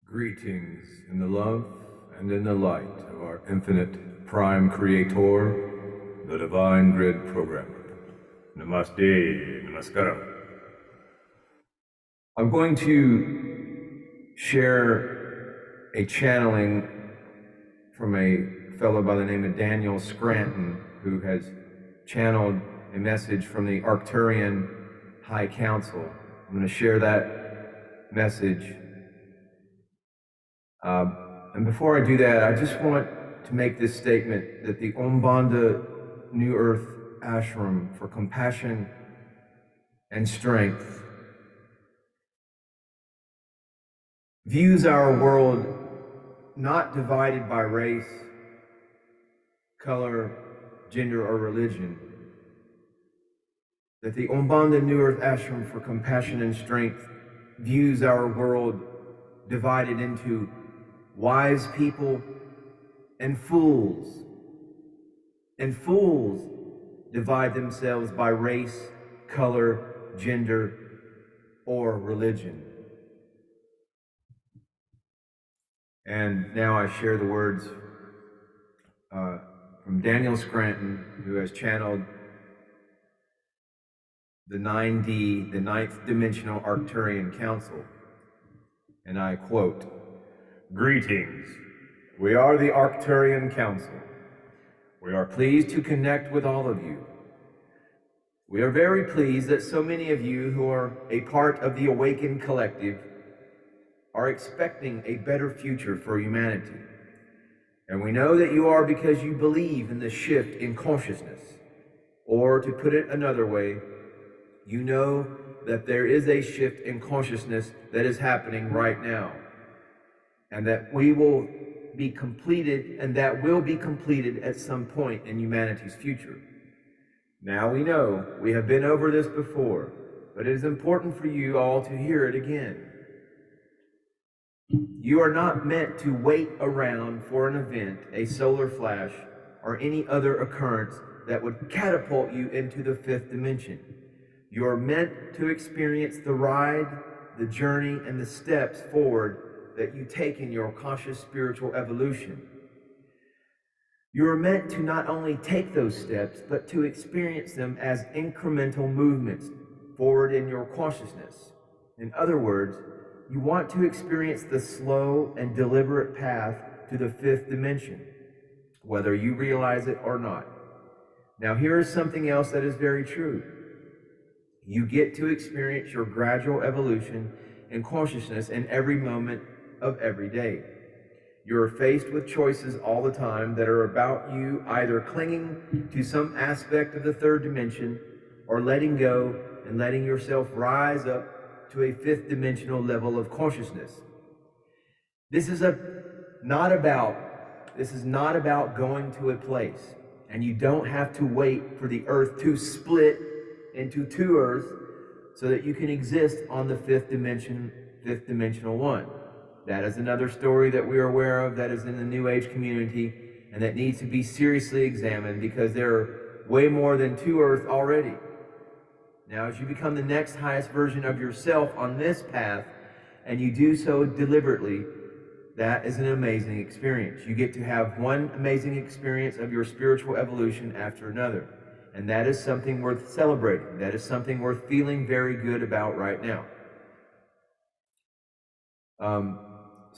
Greetings in the love and in the light of our infinite prime creator, the divine grid programmer. Namaste, namaskaram. I'm going to share a channeling from a fellow by the name of Daniel Scranton, who has channeled a message from the Arcturian High Council. I'm going to share that message. And before I do that, I just want to make this statement that the Umbanda New Earth Ashram for Compassion and Strength views our world not divided by race, color, gender, or religion. That the Umbanda New Earth Ashram for Compassion and Strength views our world divided into wise people and fools. And fools divide themselves by race, color, gender, or religion. And now I share the words from Daniel Scranton, who has channeled the 9D, the Ninth Dimensional Arcturian Council. And I quote, "Greetings. We are the Arcturian Council. We are pleased to connect with all of you. We are very pleased that so many of you who are a part of the Awakened Collective are expecting a better future for humanity. And we know that you are because you believe in the shift in consciousness. Or to put it another way, you know that there is a shift in consciousness that is happening right now, and that we will be completed, and that will be completed at some point in humanity's future. Now we know we have been over this before, but it is important for you all to hear it again. You are not meant to wait around for an event, a solar flash, or any other occurrence that would catapult you into the fifth dimension. You are meant to experience the ride, the journey, and the steps forward that you take in your conscious spiritual evolution. You are meant to not only take those steps, but to experience them as incremental movements forward in your consciousness. In other words, you want to experience the slow and deliberate path to the fifth dimension, whether you realize it or not. Now, here is something else that is very true. You get to experience your gradual evolution in consciousness in every moment of every day. You're faced with choices all the time that are about you either clinging to some aspect of the third dimension or letting go and letting yourself rise up to a fifth dimensional level of consciousness. This is not about going to a place, and you don't have to wait for the earth to split into two earths so that you can exist on the fifth dimensional one. That is another story that we are aware of that is in the New Age community and that needs to be seriously examined, because there are way more than two earths already. Now, as you become the next highest version of yourself on this path, and you do so deliberately, that is an amazing experience. You get to have one amazing experience of your spiritual evolution after another. And that is something worth celebrating. That is something worth feeling very good about right now.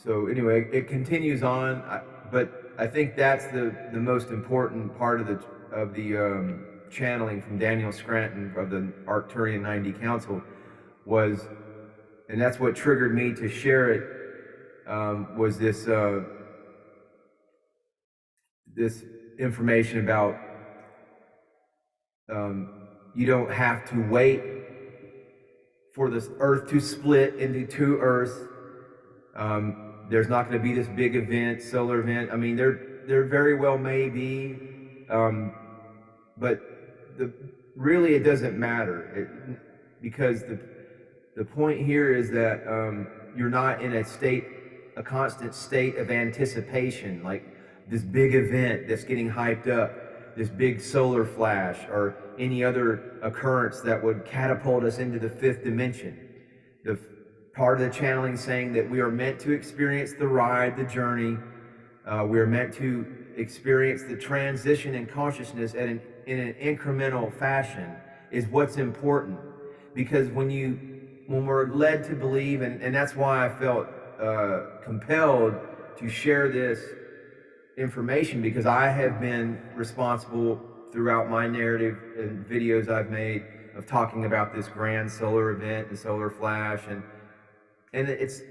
So anyway, it continues on, but I think that's the most important part of the channeling from Daniel Scranton of the Arcturian 9D Council was, and that's what triggered me to share it, was this this information about you don't have to wait for this earth to split into two earths. There's not going to be this big event, solar event. I mean, there very well may be, but really it doesn't matter, because the point here is that you're not in a constant state of anticipation, like this big event that's getting hyped up, this big solar flash, or any other occurrence that would catapult us into the fifth dimension. The part of the channeling saying that we are meant to experience the ride, the journey. We are meant to experience the transition in consciousness in an incremental fashion is what's important. Because when we're led to believe, and that's why I felt compelled to share this information, because I have been responsible throughout my narrative and videos I've made of talking about this grand solar event and solar flash, and it's,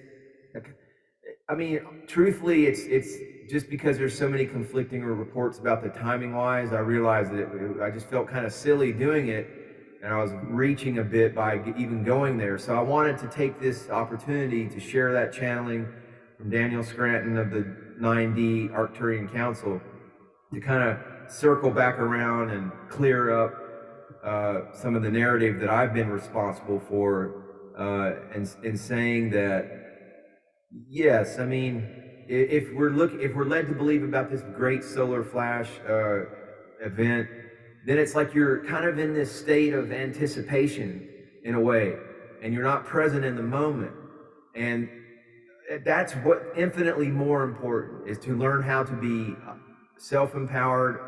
I mean, truthfully, it's just because there's so many conflicting reports about the timing wise. I realized that I just felt kind of silly doing it, and I was reaching a bit by even going there. So I wanted to take this opportunity to share that channeling from Daniel Scranton of the 9D Arcturian Council to kind of circle back around and clear up some of the narrative that I've been responsible for, and saying that, yes, I mean, if we're led to believe about this great solar flash event, then it's like you're kind of in this state of anticipation in a way, and you're not present in the moment. And that's what infinitely more important is, to learn how to be self-empowered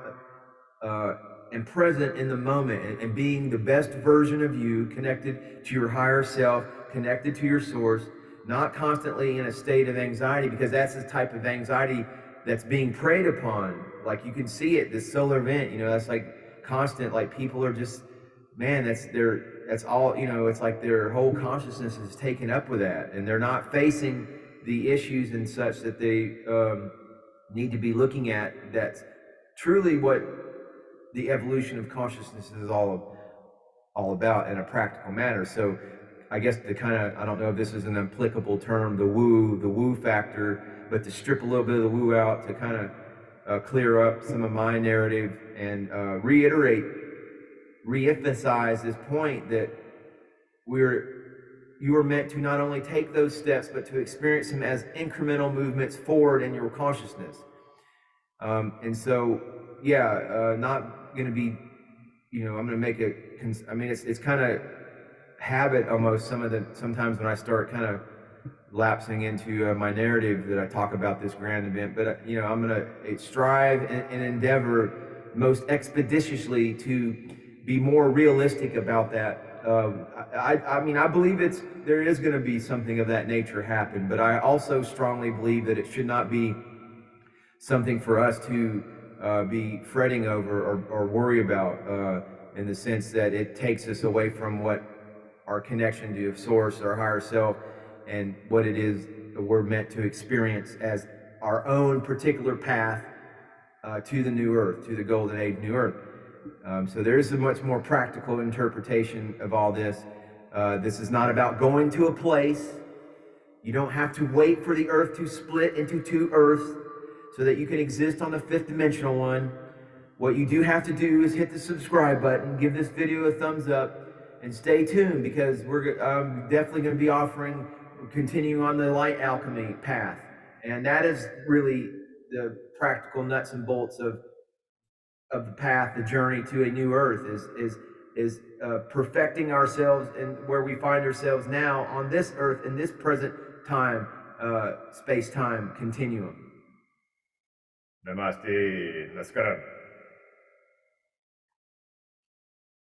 and present in the moment, and being the best version of you, connected to your higher self, connected to your source, not constantly in a state of anxiety, because that's the type of anxiety that's being preyed upon. Like, you can see it, this solar event, that's like constant, like people are just, man, that's all, it's like their whole consciousness is taken up with that, and they're not facing the issues and such that they need to be looking at. That's truly what the evolution of consciousness is all about in a practical manner. So I guess the kind of, I don't know if this is an applicable term, the woo factor, but to strip a little bit of the woo out, to kind of clear up some of my narrative and reemphasize this point that you are meant to not only take those steps, but to experience them as incremental movements forward in your consciousness. And so, not going to be, I'm going to make it, I mean, it's kind of habit almost sometimes when I start kind of lapsing into my narrative that I talk about this grand event, but I'm going to strive and endeavor most expeditiously to be more realistic about that. I mean, I believe there is going to be something of that nature happen, but I also strongly believe that it should not be something for us to be fretting over or worry about, in the sense that it takes us away from what our connection to source, our higher self, and what it is that we're meant to experience as our own particular path to the new earth, to the golden age new earth. So there is a much more practical interpretation of all this. This is not about going to a place. You don't have to wait for the earth to split into two earths so that you can exist on the fifth dimensional one. What you do have to do is hit the subscribe button, give this video a thumbs up, and stay tuned, because we're definitely going to be continuing on the light alchemy path. And that is really the practical nuts and bolts of the path, the journey to a new earth, is perfecting ourselves in where we find ourselves now on this earth, in this present time, space-time continuum. Namaste, Naskaram.